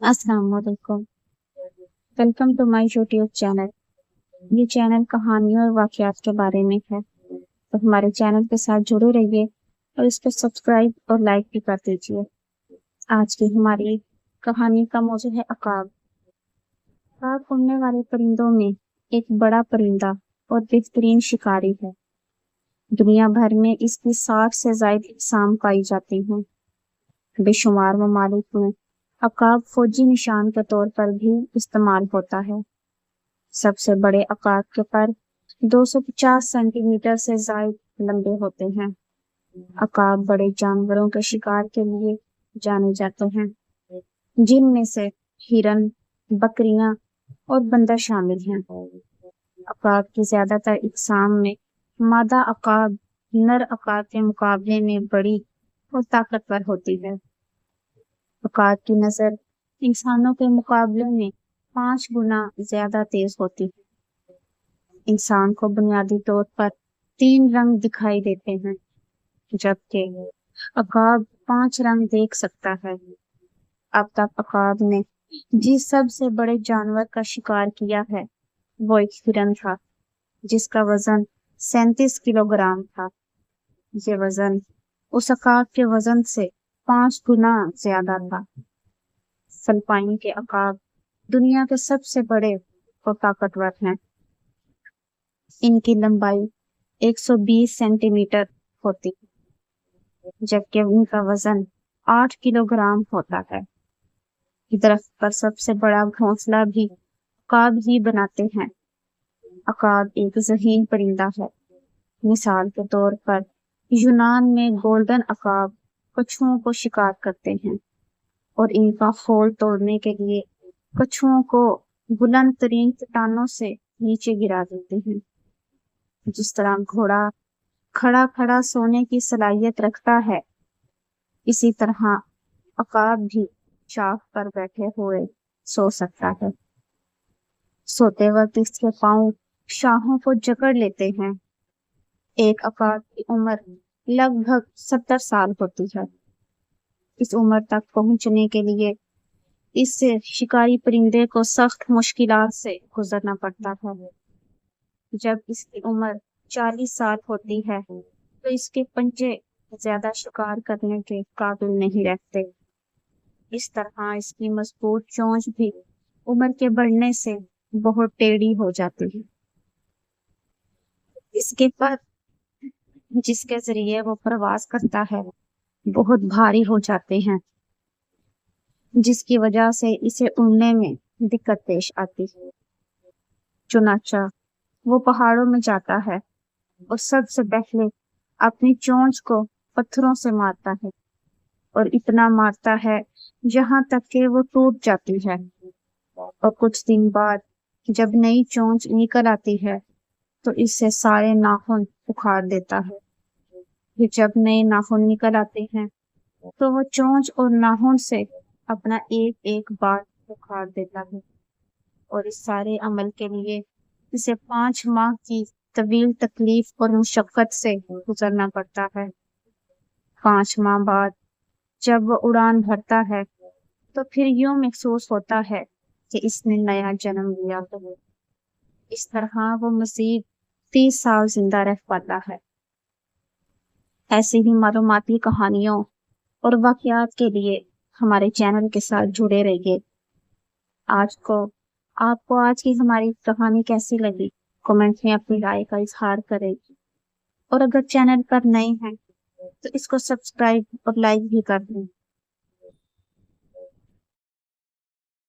अस्सलाम वालेकुम। Welcome to my YouTube channel. ये चैनल कहानियों और वाक़यात के बारे में है, तो हमारे चैनल के साथ जुड़े रहिए और इसको सब्सक्राइब और लाइक भी कर दीजिए। आज की हमारी कहानी का मौजू है अकाब। अकाब उड़ने वाले परिंदों में एक बड़ा परिंदा और बेहतरीन शिकारी है। दुनिया भर में इसकी 60 से ज़ायद इक़साम पाई जाती हैं। बेशुमार ममालिक में अकाब फौजी निशान के तौर पर भी इस्तेमाल होता है। सबसे बड़े अकाब के पर 250 सेंटीमीटर से ज़ायद लंबे होते हैं। अकाब बड़े जानवरों के शिकार के लिए जाने जाते हैं, जिनमें से हिरन, बकरियां और बंदर शामिल हैं। अकाब की ज्यादातर इक़साम में मादा अकाब नर अकाब के मुकाबले में बड़ी और ताकतवर होती है। अकाब की नज़र इंसानों के मुकाबले में 5 गुना ज्यादा तेज होती है। इंसान को बुनियादी तौर पर 3 रंग दिखाई देते हैं, जबकि अकाब 5 रंग देख सकता है। अब तक अकाब ने जिस सबसे बड़े जानवर का शिकार किया है वो एक हिरन था, जिसका वजन 37 किलोग्राम था। ये वजन उस अकाब के वजन से 5 गुना ज्यादा था। फिलिपाइन के अकाब दुनिया के सबसे बड़े और ताकतवर हैं। इनकी लंबाई 120 सेंटीमीटर होती है, जबकि इनका वजन 8 किलोग्राम होता है। दरख्त पर सबसे बड़ा घोंसला भी अकाब ही बनाते हैं। अकाब एक ज़हीन परिंदा है। मिसाल के तौर पर यूनान में गोल्डन अकाब कछुओं को शिकार करते हैं और इनका खोल तोड़ने के लिए कछुओं को बुलंद तरीन चट्टानों से नीचे गिरा देते हैं। जिस तरह घोड़ा खड़ा खड़ा सोने की सलाहियत रखता है, इसी तरह अकाब भी शाख पर बैठे हुए सो सकता है। सोते वक्त इसके पांव शाहों को जकड़ लेते हैं। एक अकाब की उम्र लगभग 70 साल होती है। इस उम्र तक पहुंचने के लिए इससे शिकारी परिंदे को सख्त मुश्किलात से गुजरना पड़ता है। जब इसकी उम्र 40 साल होती है तो इसके पंजे ज्यादा शिकार करने के काबिल नहीं रहते। इस तरह इसकी मजबूत चोंच भी उम्र के बढ़ने से बहुत टेढ़ी हो जाती है। इसके पर जिसके जरिए वो प्रवास करता है बहुत भारी हो जाते हैं, जिसकी वजह से इसे उड़ने में दिक्कत पेश आती है। चुनाचा वो पहाड़ों में जाता है और सबसे पहले अपनी चोंच को पत्थरों से मारता है और इतना मारता है जहां तक कि वो टूट जाती है। और कुछ दिन बाद जब नई चोंच निकल आती है तो इससे सारे नाखून उखाड़ देता है। फिर जब नए नाखून निकल आते हैं तो वो चोंच और नाखून से अपना एक एक बाल उखाड़ देता है और इस सारे अमल के लिए इसे 5 माह की तवील तकलीफ और मुशक्कत से गुजरना पड़ता है। 5 माह बाद जब वो उड़ान भरता है तो फिर यूं महसूस होता है कि इसने नया जन्म लिया है। इस तरह वो मजीद 30 साल जिंदा रह पाता है। ऐसी ही मालूमाती कहानियों और वाक़यात के लिए हमारे चैनल के साथ जुड़े रहिए। आपको आज की हमारी कहानी कैसी लगी, कमेंट में अपनी राय का इजहार करें और अगर चैनल पर नए हैं तो इसको सब्सक्राइब और लाइक भी कर दें।